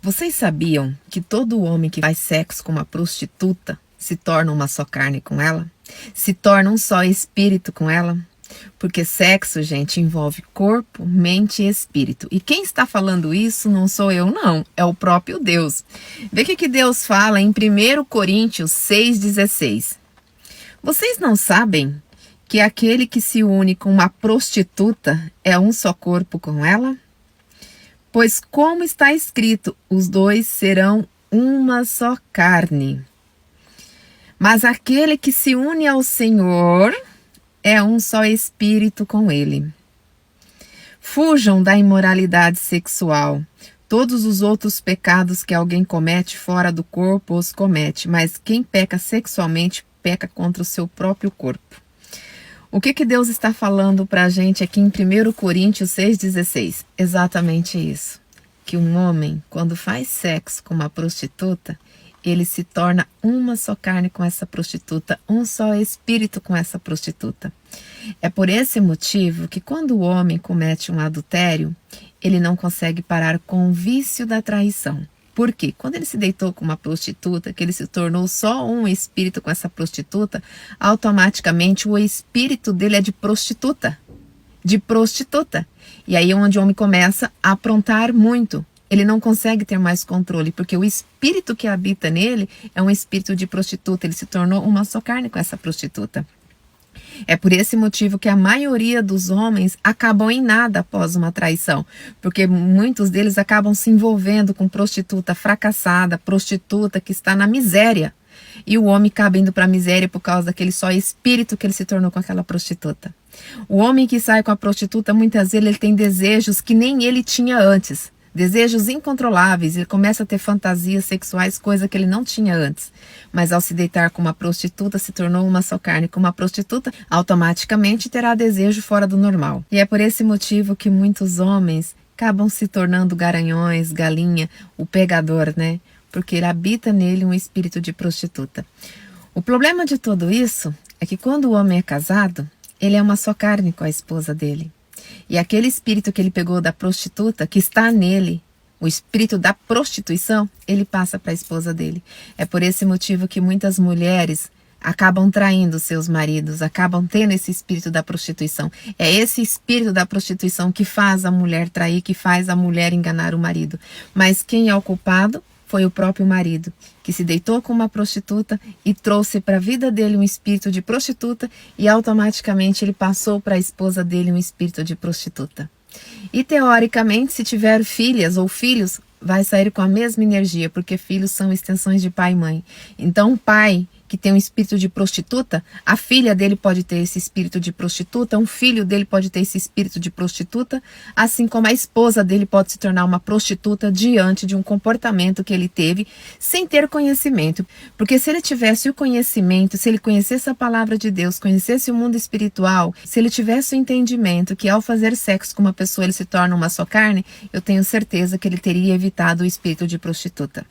Vocês sabiam que todo homem que faz sexo com uma prostituta se torna uma só carne com ela? Se torna um só espírito com ela? Porque sexo, gente, envolve corpo, mente e espírito. E quem está falando isso não sou eu, não. É o próprio Deus. Vê o que Deus fala em 1 Coríntios 6,16. Vocês não sabem que aquele que se une com uma prostituta é um só corpo com ela? Pois como está escrito, os dois serão uma só carne. Mas aquele que se une ao Senhor é um só espírito com ele. Fujam da imoralidade sexual. Todos os outros pecados que alguém comete fora do corpo os comete, mas quem peca sexualmente peca contra o seu próprio corpo. O que Deus está falando para a gente aqui em 1 Coríntios 6,16? Exatamente isso. Que um homem, quando faz sexo com uma prostituta, ele se torna uma só carne com essa prostituta, um só espírito com essa prostituta. É por esse motivo que quando o homem comete um adultério, ele não consegue parar com o vício da traição. Por quê? Quando ele se deitou com uma prostituta, que ele se tornou só um espírito com essa prostituta, automaticamente o espírito dele é de prostituta. De prostituta. E aí é onde o homem começa a aprontar muito. Ele não consegue ter mais controle, porque o espírito que habita nele é um espírito de prostituta. Ele se tornou uma só carne com essa prostituta. É por esse motivo que a maioria dos homens acabam em nada após uma traição, porque muitos deles acabam se envolvendo com prostituta fracassada, prostituta que está na miséria. E o homem acaba indo para a miséria por causa daquele só espírito que ele se tornou com aquela prostituta. O homem que sai com a prostituta, muitas vezes ele tem desejos que nem ele tinha antes. Desejos incontroláveis, ele começa a ter fantasias sexuais, coisa que ele não tinha antes. Mas ao se deitar com uma prostituta, se tornou uma só carne com uma prostituta, automaticamente terá desejo fora do normal. E é por esse motivo que muitos homens acabam se tornando garanhões, galinha, o pegador, né? Porque ele habita nele um espírito de prostituta. O problema de tudo isso é que quando o homem é casado, ele é uma só carne com a esposa dele. E aquele espírito que ele pegou da prostituta, que está nele, o espírito da prostituição, ele passa para a esposa dele. É por esse motivo que muitas mulheres acabam traindo seus maridos, acabam tendo esse espírito da prostituição. É esse espírito da prostituição que faz a mulher trair, que faz a mulher enganar o marido. Mas quem é o culpado? Foi o próprio marido, que se deitou com uma prostituta e trouxe para a vida dele um espírito de prostituta e automaticamente ele passou para a esposa dele um espírito de prostituta. E teoricamente, se tiver filhas ou filhos, vai sair com a mesma energia, porque filhos são extensões de pai e mãe. Então o pai que tem um espírito de prostituta, a filha dele pode ter esse espírito de prostituta, um filho dele pode ter esse espírito de prostituta, assim como a esposa dele pode se tornar uma prostituta diante de um comportamento que ele teve sem ter conhecimento. Porque se ele tivesse o conhecimento, se ele conhecesse a palavra de Deus, conhecesse o mundo espiritual, se ele tivesse o entendimento que ao fazer sexo com uma pessoa ele se torna uma só carne, eu tenho certeza que ele teria evitado o espírito de prostituta.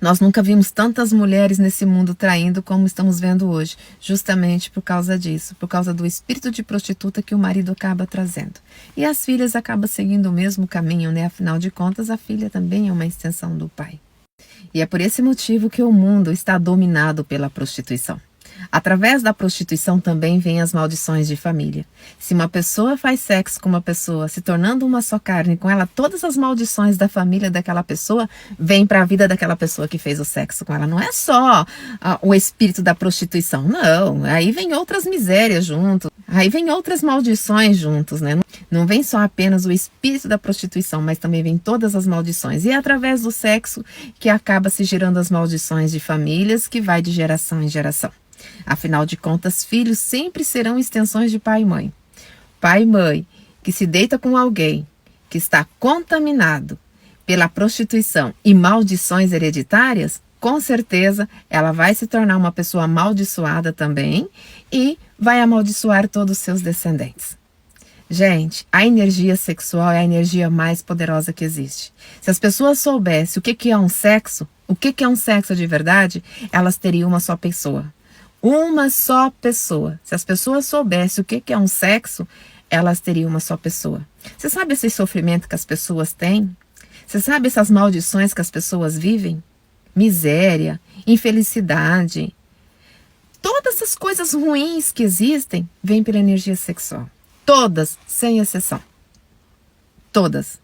Nós nunca vimos tantas mulheres nesse mundo traindo como estamos vendo hoje, justamente por causa disso, por causa do espírito de prostituta que o marido acaba trazendo. E as filhas acabam seguindo o mesmo caminho, né? Afinal de contas, a filha também é uma extensão do pai. E é por esse motivo que o mundo está dominado pela prostituição. Através da prostituição também vêm as maldições de família. Se uma pessoa faz sexo com uma pessoa, se tornando uma só carne com ela, todas as maldições da família daquela pessoa vêm para a vida daquela pessoa que fez o sexo com ela. Não é só o espírito da prostituição, não. Aí vem outras misérias junto, aí vem outras maldições juntos, né? Não vem só apenas o espírito da prostituição, mas também vem todas as maldições. E é através do sexo que acaba se gerando as maldições de famílias, que vai de geração em geração. Afinal de contas, filhos sempre serão extensões de pai e mãe. Pai e mãe que se deita com alguém que está contaminado pela prostituição e maldições hereditárias, com certeza ela vai se tornar uma pessoa amaldiçoada também e vai amaldiçoar todos os seus descendentes. Gente, a energia sexual é a energia mais poderosa que existe. Se as pessoas soubessem o que é um sexo, o que é um sexo de verdade, elas teriam uma só pessoa. Uma só pessoa. Se as pessoas soubessem o que é um sexo, elas teriam uma só pessoa. Você sabe esse sofrimento que as pessoas têm? Você sabe essas maldições que as pessoas vivem? Miséria, infelicidade, todas essas coisas ruins que existem vêm pela energia sexual. Todas, sem exceção. Todas.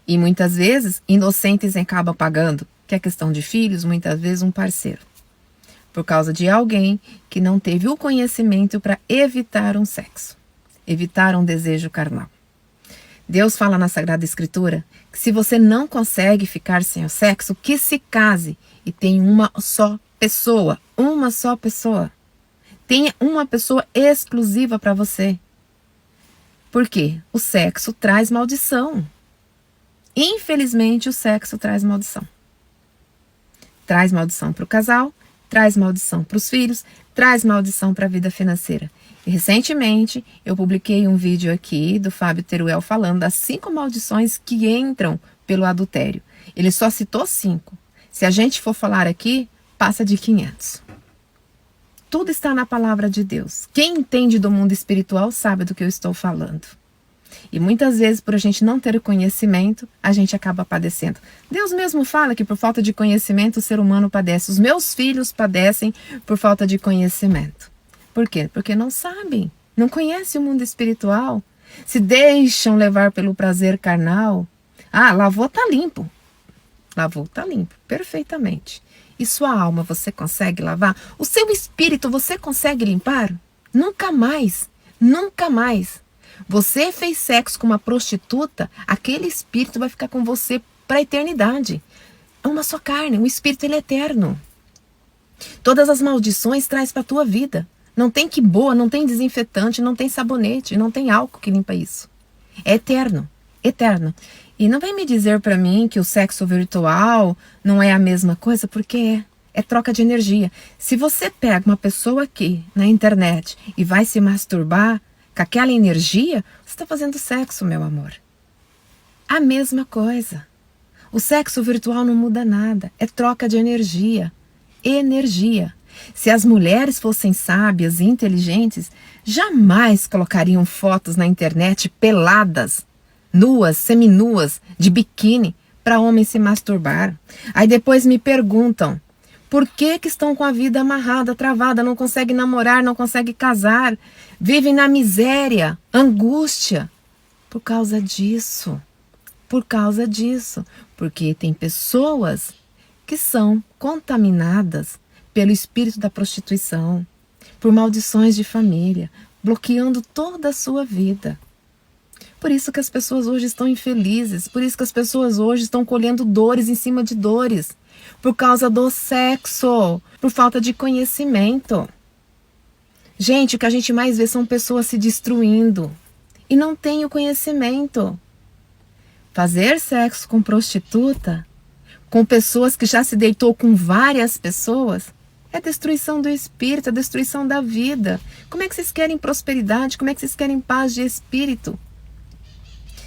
E muitas vezes, inocentes acabam pagando, que é questão de filhos, muitas vezes um parceiro. Por causa de alguém que não teve o conhecimento para evitar um sexo, evitar um desejo carnal. Deus fala na Sagrada Escritura que se você não consegue ficar sem o sexo, que se case e tenha uma só pessoa. Uma só pessoa. Tenha uma pessoa exclusiva para você. Por quê? O sexo traz maldição. Infelizmente, o sexo traz maldição. Traz maldição para o casal, traz maldição para os filhos, traz maldição para a vida financeira. E recentemente, eu publiquei um vídeo aqui do Fábio Teruel falando das 5 maldições que entram pelo adultério. Ele só citou 5. Se a gente for falar aqui, passa de 500. Tudo está na palavra de Deus. Quem entende do mundo espiritual sabe do que eu estou falando. E muitas vezes, por a gente não ter o conhecimento, a gente acaba padecendo. Deus mesmo fala que por falta de conhecimento o ser humano padece. Os meus filhos padecem por falta de conhecimento. Por quê? Porque não sabem, não conhecem o mundo espiritual, se deixam levar pelo prazer carnal. Ah, lavou, tá limpo. Lavou, tá limpo, perfeitamente. E sua alma você consegue lavar? O seu espírito você consegue limpar? Nunca mais, nunca mais. Você fez sexo com uma prostituta, aquele espírito vai ficar com você para a eternidade. É uma só carne, o espírito ele é eterno. Todas as maldições traz para a tua vida. Não tem que boa, não tem desinfetante, não tem sabonete, não tem álcool que limpa isso. É eterno, eterno. E não vem me dizer para mim que o sexo virtual não é a mesma coisa, porque é. É troca de energia. Se você pega uma pessoa aqui na internet e vai se masturbar com aquela energia, você está fazendo sexo, meu amor. A mesma coisa. O sexo virtual não muda nada. É troca de energia. Energia. Se as mulheres fossem sábias e inteligentes, jamais colocariam fotos na internet peladas, nuas, seminuas, de biquíni, para homens se masturbar. Aí depois me perguntam, por que estão com a vida amarrada, travada, não conseguem namorar, não conseguem casar, vivem na miséria, angústia? Por causa disso. Por causa disso. Porque tem pessoas que são contaminadas pelo espírito da prostituição, por maldições de família, bloqueando toda a sua vida. Por isso que as pessoas hoje estão infelizes, por isso que as pessoas hoje estão colhendo dores em cima de dores, por causa do sexo, por falta de conhecimento. Gente, o que a gente mais vê são pessoas se destruindo e não tem o conhecimento. Fazer sexo com prostituta, com pessoas que já se deitou com várias pessoas, é destruição do espírito, é destruição da vida. Como é que vocês querem prosperidade? Como é que vocês querem paz de espírito?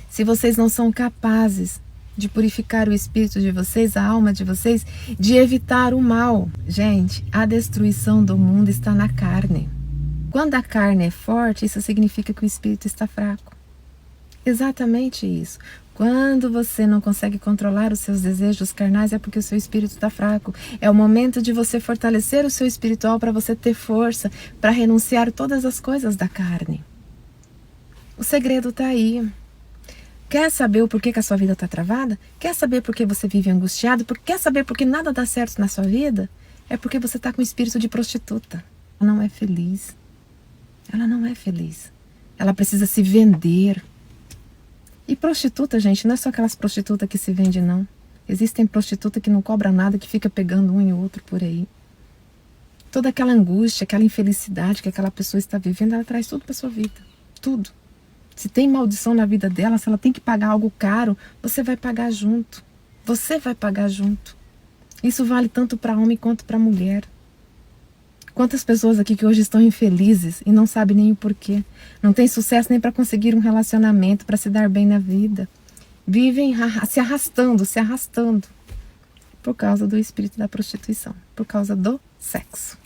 Se vocês não são capazes de purificar o espírito de vocês, a alma de vocês, de evitar o mal. Gente, a destruição do mundo está na carne. Quando a carne é forte, isso significa que o espírito está fraco. Exatamente isso. Quando você não consegue controlar os seus desejos carnais, é porque o seu espírito está fraco. É o momento de você fortalecer o seu espiritual para você ter força, para renunciar todas as coisas da carne. O segredo está aí. Quer saber o porquê que a sua vida está travada? Quer saber por que você vive angustiado? Quer saber por que nada dá certo na sua vida? É porque você está com o espírito de prostituta. Ela não é feliz. Ela não é feliz. Ela precisa se vender. E prostituta, gente, não é só aquelas prostitutas que se vendem, não. Existem prostitutas que não cobram nada, que fica pegando um e outro por aí. Toda aquela angústia, aquela infelicidade que aquela pessoa está vivendo, ela traz tudo para sua vida. Tudo. Se tem maldição na vida dela, se ela tem que pagar algo caro, você vai pagar junto. Você vai pagar junto. Isso vale tanto para homem quanto para mulher. Quantas pessoas aqui que hoje estão infelizes e não sabem nem o porquê. Não tem sucesso nem para conseguir um relacionamento, para se dar bem na vida. Vivem se arrastando por causa do espírito da prostituição, por causa do sexo.